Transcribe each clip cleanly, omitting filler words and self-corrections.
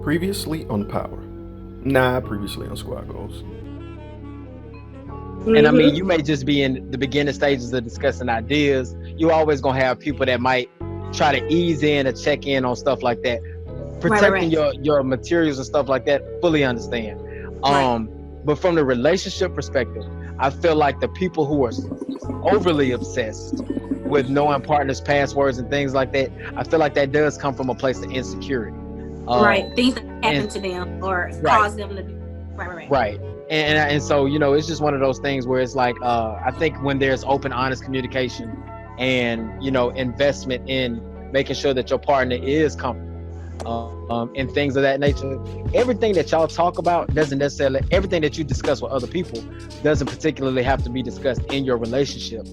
Previously on Power. Nah, previously on SquadGoals. And I mean, you may just be in the beginning stages of discussing ideas. You always gonna have people that might try to ease in or check in on stuff like that. Protecting your materials and stuff like that, fully understand. But from the relationship perspective, I feel like the people who are overly obsessed with knowing partners' passwords and things like that, I feel like that does come from a place of insecurity. Things that happen to them or cause them to do. Right. And so, it's just one of those things where it's like, I think when there's open, honest communication and, investment in making sure that your partner is comfortable, and things of that nature, everything that y'all talk about doesn't necessarily, everything that you discuss with other people doesn't particularly have to be discussed in your relationship.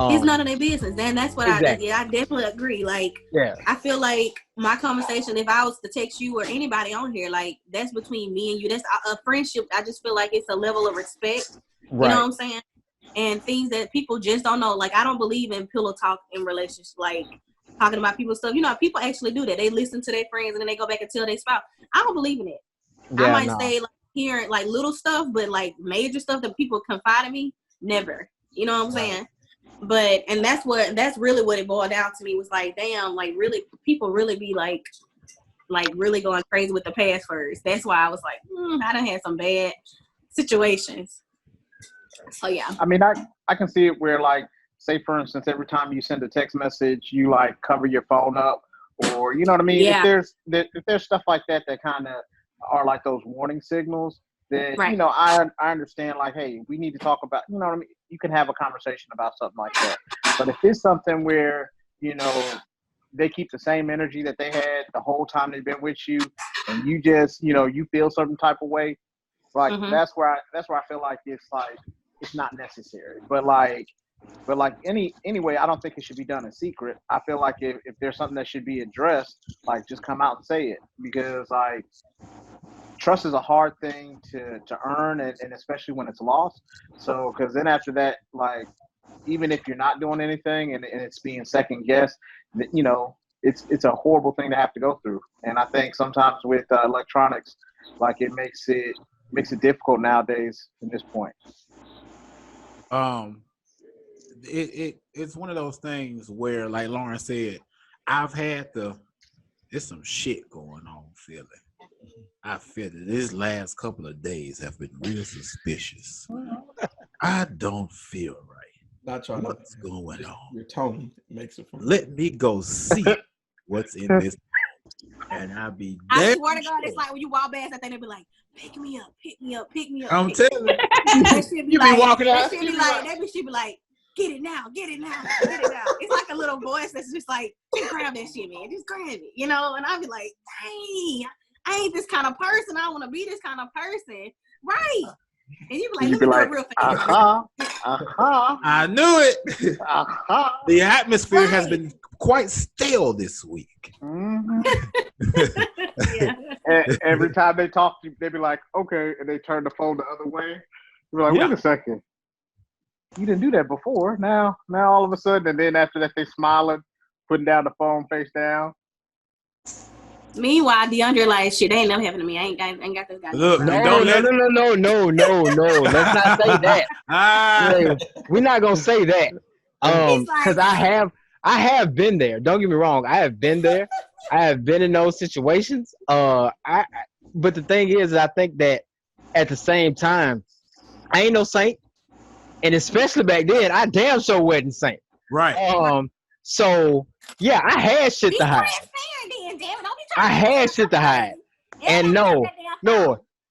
It's none of their business. And that's what I definitely agree. I feel like my conversation, if I was to text you or anybody on here, that's between me and you. That's a friendship. I just feel like it's a level of respect. Right. You know what I'm saying? And things that people just don't know. I don't believe in pillow talk in relationships, talking about people's stuff. People actually do that. They listen to their friends and then they go back and tell their spouse. I don't believe in it. Yeah, I might stay hearing little stuff, but major stuff that people confide in me, never. You know what I'm saying? But and that's really what it boiled down to me was damn, really people really be really going crazy with the passwords. That's why I was I done had some bad situations. So yeah. I mean, I can see it where say for instance, every time you send a text message, you cover your phone up, or you know what I mean. Yeah. If there's stuff like that kind of are those warning signals, then I understand hey, we need to talk about, you know what I mean. You can have a conversation about something like that. But if it's something where, they keep the same energy that they had the whole time they've been with you, and you just, you feel certain type of way, that's where I feel like it's not necessary. But anyway, I don't think it should be done in secret. I feel like if there's something that should be addressed, just come out and say it, because trust is a hard thing to earn, and especially when it's lost. So, because then after that, even if you're not doing anything and it's being second guessed, it's a horrible thing to have to go through. And I think sometimes with electronics, it makes it difficult nowadays at this point. It's one of those things where, like Lauren said, there's some shit going on, feeling. I feel that this last couple of days have been real suspicious. I don't feel right. Not trying what's going on? Your tone makes it from. Let me go see what's in this. And I swear to God, it's when you walk past that thing, they be like, pick me up, pick me up, pick me up. I'm telling you. That shit be walking out. That shit be like, get it now, get it now, get it now. It's like a little voice that's just just grab that shit, man. Just grab it, And I'll be like, dang, I ain't this kind of person. I want to be this kind of person. Right. And you be like, let me do it real fast. I knew it. The atmosphere has been quite stale this week. Mm-hmm. And every time they talk to you, they be like, okay, and they turn the phone the other way. You're like, wait a second. You didn't do that before. Now all of a sudden, and then after that, they smiling, putting down the phone face down. Meanwhile, DeAndre shit, they ain't never happened to me. I ain't got this guy. Look, no. Let's not say that. We're not gonna say that. Because I have been there. Don't get me wrong. I have been there. I have been in those situations. But the thing is, I think that at the same time, I ain't no saint, and especially back then, I damn sure wasn't saint. Right. So yeah, I had shit to hide. I had shit to hide, and no,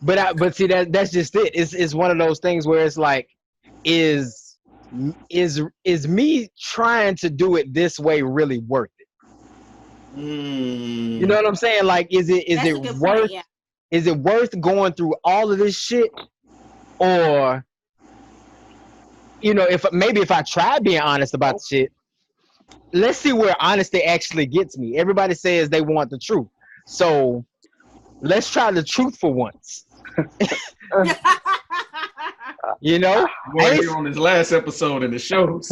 but see that's just it. It's one of those things where it's is me trying to do it this way really worth it? You know what I'm saying? Is it worth going through all of this shit, or if I try being honest about the shit. Let's see where honesty actually gets me. Everybody says they want the truth. So let's try the truth for once. We're here on this last episode in the shows.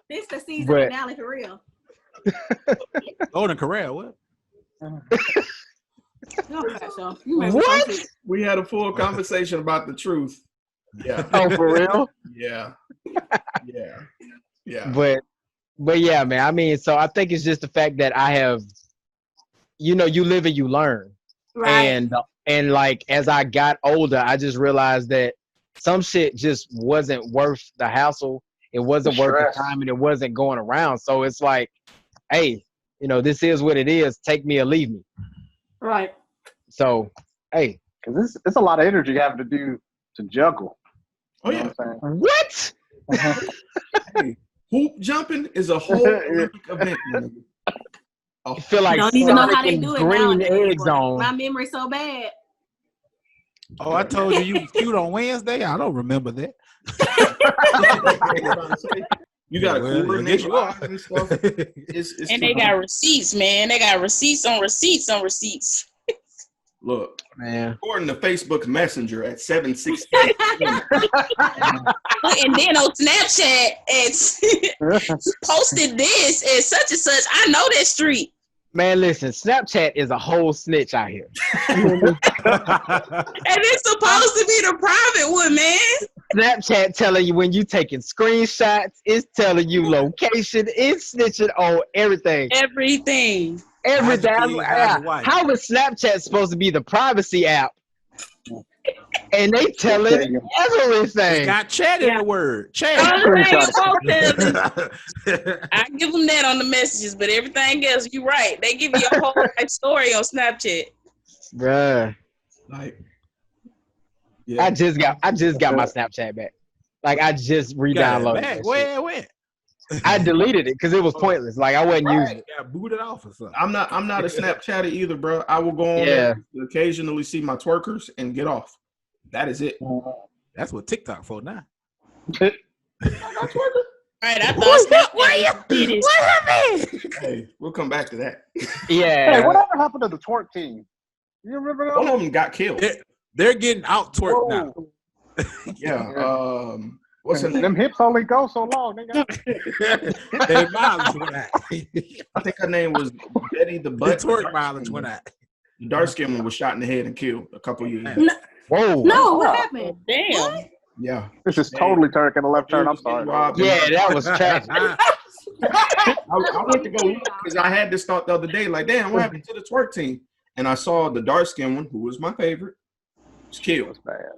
This the season finale for real. Golden Corral, what? Okay, so what? We had a full conversation about the truth. Yeah. Oh, for real? Yeah. Yeah. Yeah. But yeah, man. I mean, so I think it's just the fact that I have, you live and you learn. right. And like as I got older, I just realized that some shit just wasn't worth the hassle. It wasn't worth the time, and it wasn't going around. So it's like, hey, this is what it is. Take me or leave me. Right. So, hey, because it's a lot of energy having to do to juggle. Oh yeah. What? Hey, hoop jumping is a whole Olympic event. Man. I feel like don't even know how they Sonic do it green nowadays. egg zone. My memory's so bad. Oh, I told you was cute on Wednesday. I don't remember that. You got to coordinate and stuff. And they got receipts, man. They got receipts on receipts on receipts. Look, man. According to Facebook Messenger at 7:16. And then on Snapchat, it's posted this and such and such. I know that street. Man, listen, Snapchat is a whole snitch out here. And it's supposed to be the private one, man. Snapchat telling you when you taking screenshots, it's telling you location, it's snitching on everything. Everything. How is Snapchat supposed to be the privacy app? And they telling everything. It's got chat in the word. Chat. I give them that on the messages, but everything else, you're right. They give you a whole story on Snapchat. Bruh. Like, yeah. I just got my Snapchat back. Like I just re-downloaded it. Where it went? I deleted it because it was pointless. Like I wasn't using it. Got booted off or something. I'm not a Snapchatter either, bro. I will go on there to occasionally see my twerkers and get off. That is it. That's what TikTok for now. Right, I thought what happened? Hey, we'll come back to that. Yeah. Hey, whatever happened to the twerk team? You remember that? One of them got killed. They're getting out twerked now. Yeah. What's her name? Them hips only go so long. They mileage went out. I think her name was Betty the Butt. Twerk mileage went out. The dark skin one was shot in the head and killed a couple years ago. Whoa. No, what happened? Damn. What? Yeah. This is totally Turk in the left turn. I'm sorry. Yeah, that was tragic. I went to go because I had this thought the other day, like, damn, what happened to the twerk team? And I saw the dark skin one, who was my favorite, was killed. Bad.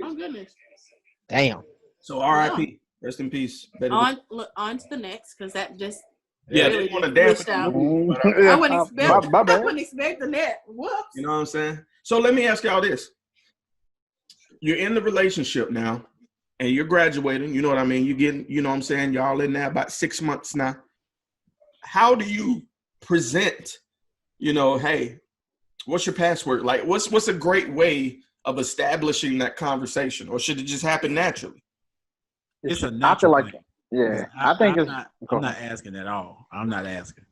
Oh goodness. Damn. So R.I.P. Rest in peace. On to the next, because that just they want to dance. I wasn't expecting that. Whoops. You know what I'm saying? So let me ask y'all this. You're in the relationship now, and you're graduating. You know what I mean? You're getting, you know what I'm saying? Y'all in there about 6 months now. How do you present, hey, what's your password? Like, what's a great way of establishing that conversation? Or should it just happen naturally? It's a natural I feel like, thing. I think I'm not asking at all. I'm not asking.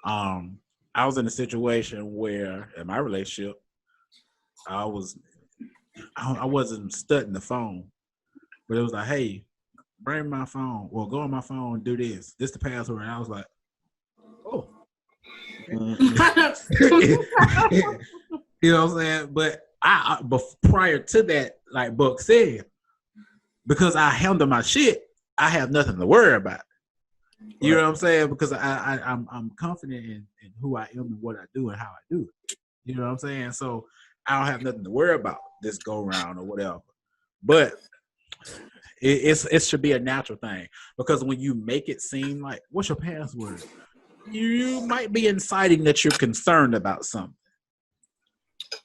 I was in a situation where in my relationship, I wasn't studying the phone, but it was like, hey, bring my phone. Well, go on my phone, do this. This the password. And I was like, oh. You know what I'm saying? But but prior to that, like Buck said, because I handle my shit, I have nothing to worry about. You know what I'm saying? Because I'm confident in who I am and what I do and how I do it. You know what I'm saying? So I don't have nothing to worry about this go round or whatever. But it should be a natural thing, because when you make it seem like, what's your password? You might be inciting that you're concerned about something.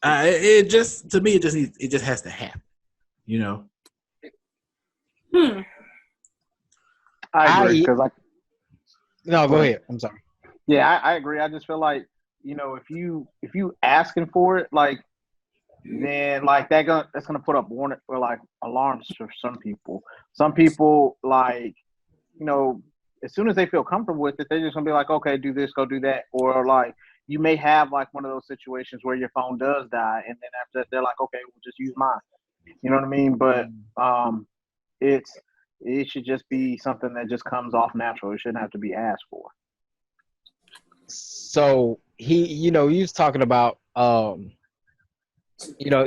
It just has to happen. I agree because No, go ahead. I'm sorry. Yeah, I agree. I just feel like, if you asking for it, like, then like that's gonna put up warning or like alarms for some people. Some people, like, as soon as they feel comfortable with it, they're just gonna be like, okay, do this, go do that. Or like you may have like one of those situations where your phone does die, and then after that they're like, okay, we'll just use mine. You know what I mean? But it should just be something that just comes off natural. It shouldn't have to be asked for. So he was talking about, this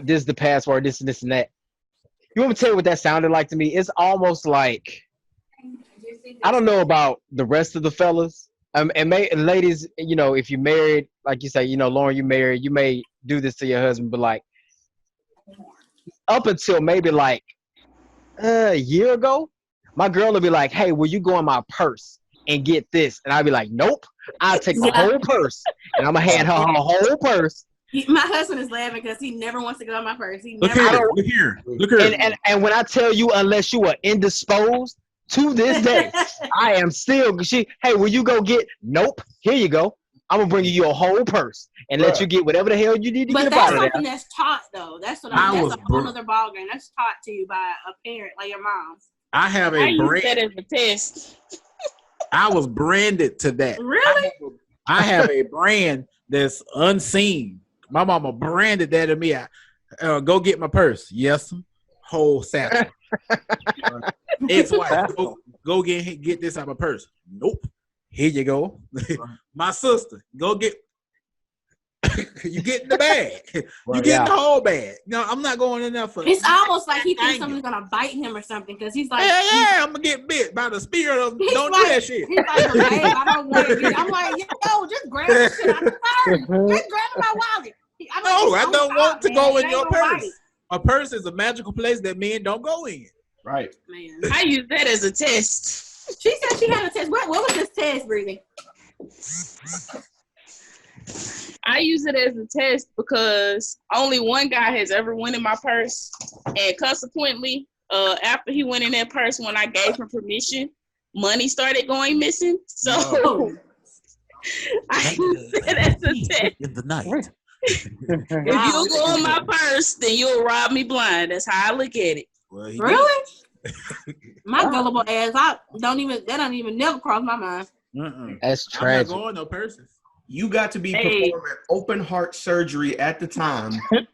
is the password, this and this and that. You want me to tell you what that sounded like to me? It's almost like, I don't know about the rest of the fellas. And ladies, if you're married, like you say, Lauren, you married, you may do this to your husband, but like up until maybe like a year ago, my girl would be like, hey, will you go in my purse and get this? And I'd be like, nope, I'll take the whole purse and I'm going to hand her whole purse. My husband is laughing because he never wants to go in my purse. Look here. And when I tell you, unless you are indisposed, to this day, I am still, hey, will you go get, nope, here you go. I'm going to bring you your whole purse and let you get whatever the hell you need to get out of there. But that's something that's taught, though. That's what I mean. That's a whole other ballgame. That's taught to you by a parent, like your mom. I have a brand. I use that as a test. I was branded to that. Really? I have a brand that's unseen. My mama branded that to me. Go get my purse. Yes, whole satchel. Ex-wife, go get this out of my purse. Nope. Here you go. My sister, go get. You get in the bag. You get in the whole bag. No, I'm not going in there for. It's almost like he thinks something's gonna bite him or something because he's like, yeah, I'm gonna get bit by the spirit of don't do that shit. He's like, babe, I don't want to. I'm like, yo, just grab the shit out of the purse. Just grab my wallet. I don't want to go in your purse. A purse is a magical place that men don't go in. Right. Man, I use that as a test. She said she had a test. What was this test, Breezy? I use it as a test because only one guy has ever went in my purse, and consequently, after he went in that purse, when I gave him permission, money started going missing. So I use it as a test. In the night. If you go in my purse, then you'll rob me blind. That's how I look at it. Well, really? My gullible ass, that don't even never cross my mind. That's tragic. I'm not going no purses. You got to be performing open heart surgery at the time. I'm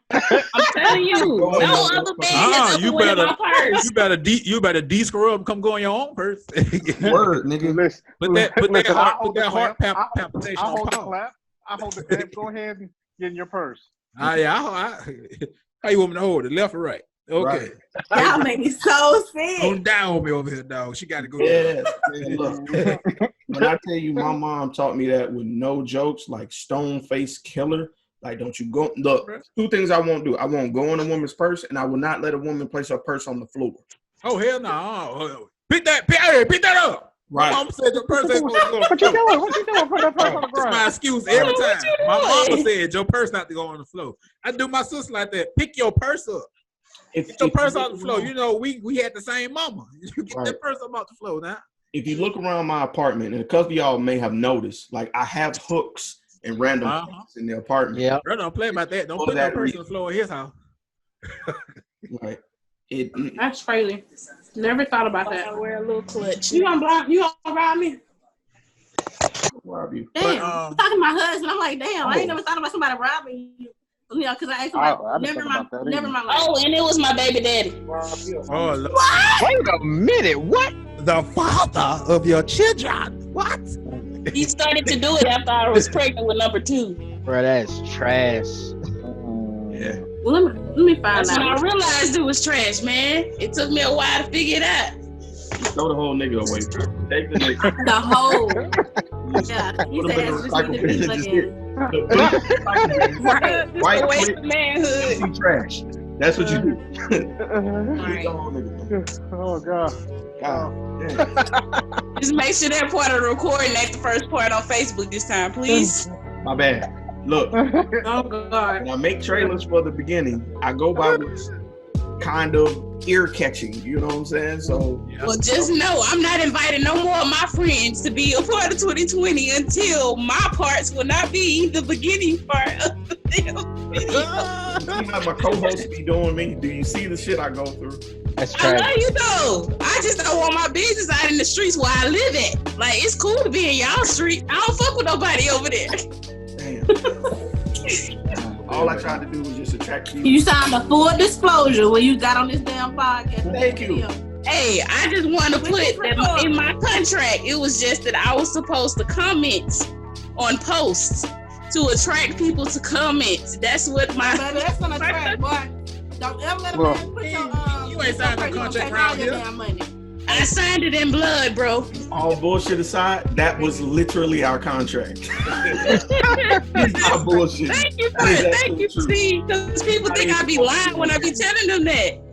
telling you, no other man has ever went in my purse. You better de-scrub, come go in your own purse. Word, nigga. Put that heart palpitation on pause. I hold the clap. Go ahead and get in your purse. How you want me to hold it, left or right? Okay. Right. Y'all make me so sick. Don't die on me over here, dog. She got to go. Yeah. Look, when I tell you, my mom taught me that with no jokes, like stone face killer. Like, don't you go. Look, two things I won't do. I won't go in a woman's purse, and I will not let a woman place her purse on the floor. Oh hell no! Pick that up. Right. My mom said your purse ain't supposed to go on the What you doing? What you doing? Put that purse on the ground. That's my excuse every time. My mama said your purse not to go on the floor. I do my sister like that. Pick your purse up. Get your purse on the floor. You know, we had the same mama. You get that purse up off the floor now. If you look around my apartment, and a couple of y'all may have noticed, like I have hooks and random things in the apartment. Yeah. Bro, don't play about that. Don't put that purse on the floor in his house. Right. That's crazy. Never thought about that. I wear a little clutch. You gonna rob me? Rob you. Damn. I'm talking to my husband. I'm like, damn, I ain't never thought about somebody robbing you. Because I asked him, never my life. Oh, and it was my baby daddy. Oh, Lord. What? Wait a minute. What? The father of your children. What? He started to do it after I was pregnant with number 2. Bro, that's trash. Yeah. Well, let me find That's out. when I realized it was trash, man. It took me a while to figure it out. Throw the whole nigga away. Take the nigga. The whole. Yeah. He said it's just need to be looking. Right. White waste of manhood. Trash. That's what you do. Right. Oh God. Just make sure that part of the recording ain't the first part on Facebook this time, please. My bad. Look, Oh God. when I make trailers for the beginning, I go by what's kind of ear catching. You know what I'm saying? So, Well, just know I'm not inviting no more of my friends to be a part of 2020 until my parts will not be the beginning part of the damn video. you see how my co-host be doing me? Do you see the shit I go through? That's I trash. know you do. I just don't want my business out in the streets where I live at. Like, it's cool to be in y'all street. I don't fuck with nobody over there. Damn. All I tried to do was just attract you. You signed a full disclosure when you got on this damn podcast. Thank you. Hey, I just want to put that in my contract. It was just that I was supposed to comment on posts to attract people to comment. That's what my. Baby, that's gonna attract, boy. Don't ever let a man put your you ain't signed no contract around here. I signed it in blood, bro. All bullshit aside, that was literally our contract. It's not bullshit. Thank you, Steve. Because people think I be lying when I be telling them that.